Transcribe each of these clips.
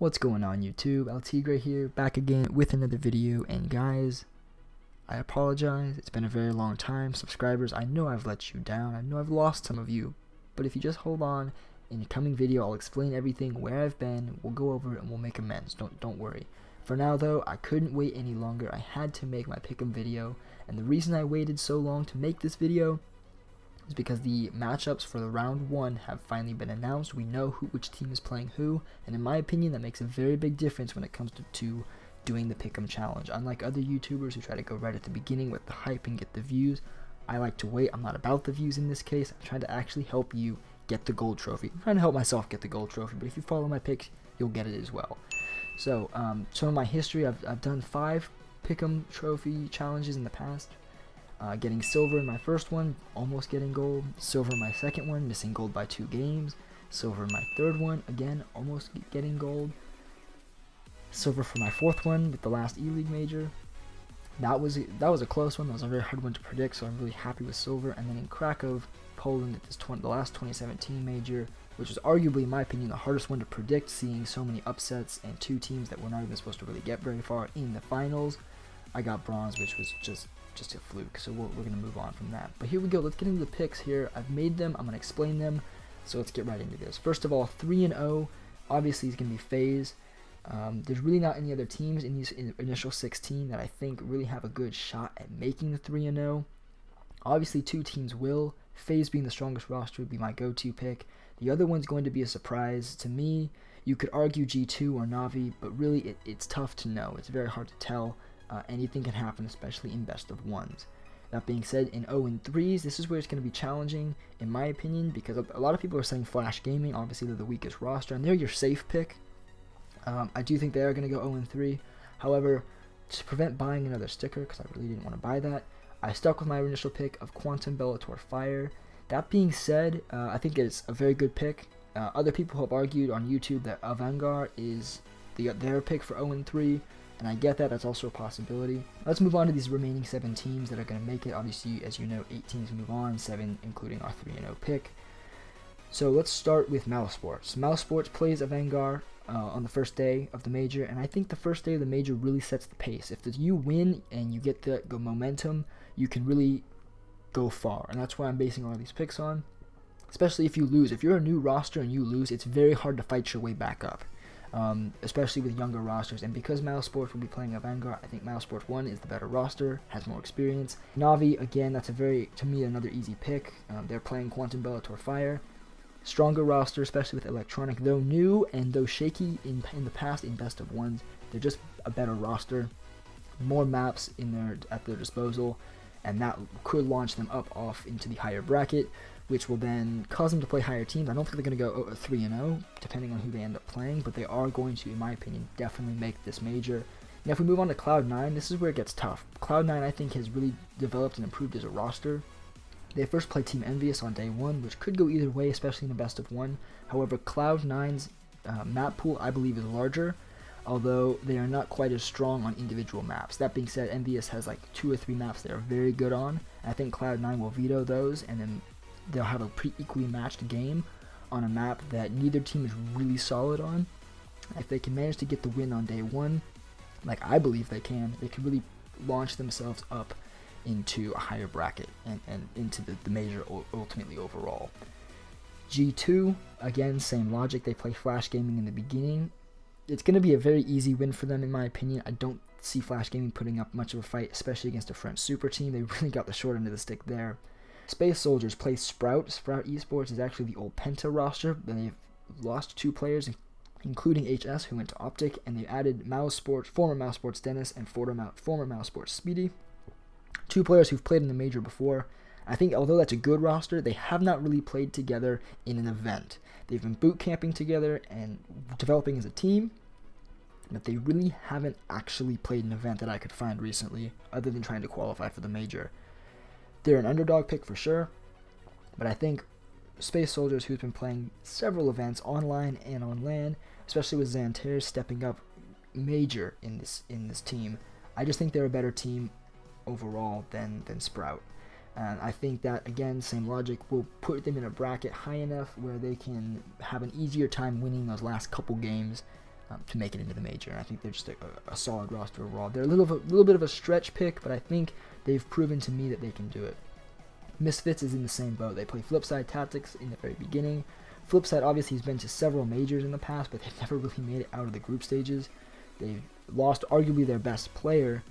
What's going on YouTube? ELTIGRE here, back again with another video. And guys, I apologize, it's been a very long time. Subscribers, I know I've let you down, I know I've lost some of you, but if you just hold on, in the coming video I'll explain everything, where I've been, we'll go over it and we'll make amends. Don't worry. For now though, I couldn't wait any longer. I had to make my pick'em video, and the reason I waited so long to make this video is because the matchups for the round 1 have finally been announced. We know which team is playing who, and in my opinion that makes a very big difference when it comes to doing the pick'em challenge. Unlike other YouTubers who try to go right at the beginning with the hype and get the views, I like to wait. I'm not about the views in this case. I'm trying to actually help you get the gold trophy. I'm trying to help myself get the gold trophy, but if you follow my picks, you'll get it as well. So some of my history, I've done 5 pick'em trophy challenges in the past. Getting silver in my first one, almost getting gold. Silver in my second one, missing gold by 2 games. Silver in my third one, again, almost getting gold. Silver for my fourth one with the last E-League major. That was a close one. That was a very hard one to predict, so I'm really happy with silver. And then in Krakow, Poland, at the last 2017 major, which was arguably, in my opinion, the hardest one to predict, seeing so many upsets and 2 teams that were not even supposed to really get very far in the finals. I got bronze, which was just a fluke, so we're going to move on from that. But here we go, let's get into the picks here. I've made them, I'm going to explain them, so let's get right into this. First of all, 3-0, obviously is going to be FaZe. There's really not any other teams in these initial 16 that I think really have a good shot at making the 3-0. Obviously 2 teams will. FaZe being the strongest roster would be my go-to pick. The other one's going to be a surprise to me. You could argue G2 or Na'Vi, but really it's tough to know. It's very hard to tell. Anything can happen, especially in best of ones. That being said, in 0-3s, this is where it's going to be challenging, in my opinion, because a lot of people are saying Flash Gaming. Obviously, they're the weakest roster, and they're your safe pick. I do think they are going to go 0-3. However, to prevent buying another sticker, because I really didn't want to buy that, I stuck with my initial pick of Quantum Bellator Fire. That being said, I think it's a very good pick. Other people have argued on YouTube that Avangar is their pick for 0-3. And I get that, that's also a possibility. Let's move on to these remaining 7 teams that are going to make it. Obviously, as you know, 8 teams move on, 7 including our 3-0 pick. So let's start with Mousesports. Mousesports plays Avangar on the first day of the major, and I think the first day of the major really sets the pace. If you win and you get the momentum, you can really go far, and that's why I'm basing all these picks on. Especially if you lose. If you're a new roster and you lose, it's very hard to fight your way back up. Especially with younger rosters, and because Mousesports will be playing Avangar, I think Mousesports 1 is the better roster, has more experience. Na'Vi, again, that's to me, another easy pick. They're playing Quantum Bellator Fire. Stronger roster, especially with Electronic, though new and though shaky in the past in best of ones, they're just a better roster. More maps at their disposal, and that could launch them off into the higher bracket, which will then cause them to play higher teams. I don't think they're going to go 3-0, depending on who they end up playing, but they are going to, in my opinion, definitely make this major. Now, if we move on to Cloud9, this is where it gets tough. Cloud9, I think, has really developed and improved as a roster. They first played Team Envious on day 1, which could go either way, especially in a best of 1. However, Cloud9's map pool, I believe, is larger, although they are not quite as strong on individual maps. That being said, Envious has like 2 or 3 maps they are very good on. I think Cloud9 will veto those, and then they'll have a pretty equally matched game on a map that neither team is really solid on. If they can manage to get the win on day 1, like I believe they can really launch themselves up into a higher bracket and into the major ultimately overall. G2, again, same logic. They play Flash Gaming in the beginning. It's going to be a very easy win for them, in my opinion. I don't see Flash Gaming putting up much of a fight, especially against a French super team. They really got the short end of the stick there. Space Soldiers play Sprout. Sprout Esports is actually the old Penta roster. They've lost 2 players, including HS, who went to Optic, and they added former Mousesports Dennis and former Mousesports Speedy. 2 players who've played in the major before. I think although that's a good roster, they have not really played together in an event. They've been boot camping together and developing as a team, but they really haven't actually played an event that I could find recently, other than trying to qualify for the major. They're an underdog pick for sure, but I think Space Soldiers, who's been playing several events online and on LAN, especially with Xantair stepping up major in this team, I just think they're a better team overall than Sprout. And I think that, again, same logic, will put them in a bracket high enough where they can have an easier time winning those last couple games to make it into the major. And I think they're just a solid roster overall. They're a little bit of a stretch pick, but I think they've proven to me that they can do it. Misfits is in the same boat. They play Flipside Tactics in the very beginning. Flipside obviously has been to several majors in the past, but they've never really made it out of the group stages. They've lost arguably their best player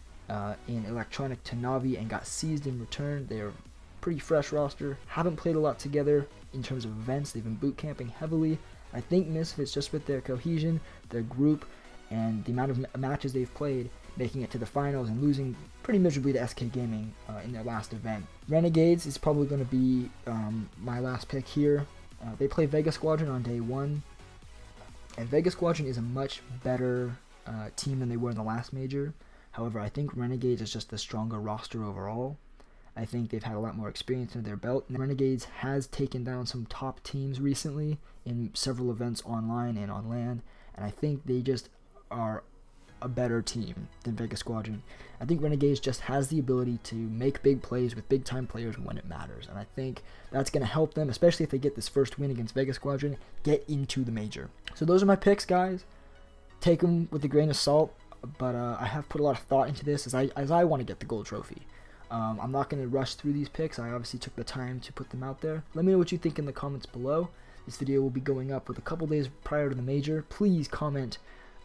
in Electronic to Navi and got seized in return. They are pretty fresh roster. Haven't played a lot together in terms of events. They've been boot camping heavily. I think Misfits, just with their cohesion, their group, and the amount of matches they've played, making it to the finals and losing pretty miserably to SK Gaming in their last event. Renegades is probably going to be my last pick here. They play Vega Squadron on day 1, and Vega Squadron is a much better team than they were in the last major. However, I think Renegades is just the stronger roster overall. I think they've had a lot more experience under their belt. And Renegades has taken down some top teams recently in several events online and on LAN, and I think they just are a better team than Vega Squadron. I think Renegades just has the ability to make big plays with big time players when it matters, and I think that's going to help them, especially if they get this first win against Vega Squadron, get into the major. So those are my picks, guys. Take them with a grain of salt, but I have put a lot of thought into this as I want to get the gold trophy. I'm not going to rush through these picks. I obviously took the time to put them out there. Let me know what you think in the comments below. This video will be going up with a couple days prior to the major. Please comment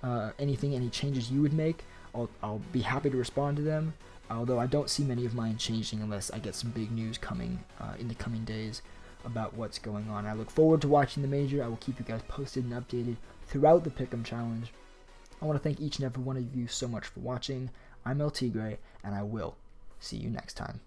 any changes you would make. I'll be happy to respond to them, although I don't see many of mine changing unless I get some big news coming in the coming days about what's going on. I look forward to watching the major. I will keep you guys posted and updated throughout the Pick'em Challenge. I want to thank each and every one of you so much for watching. I'm ELTIGRE, and I will see you next time.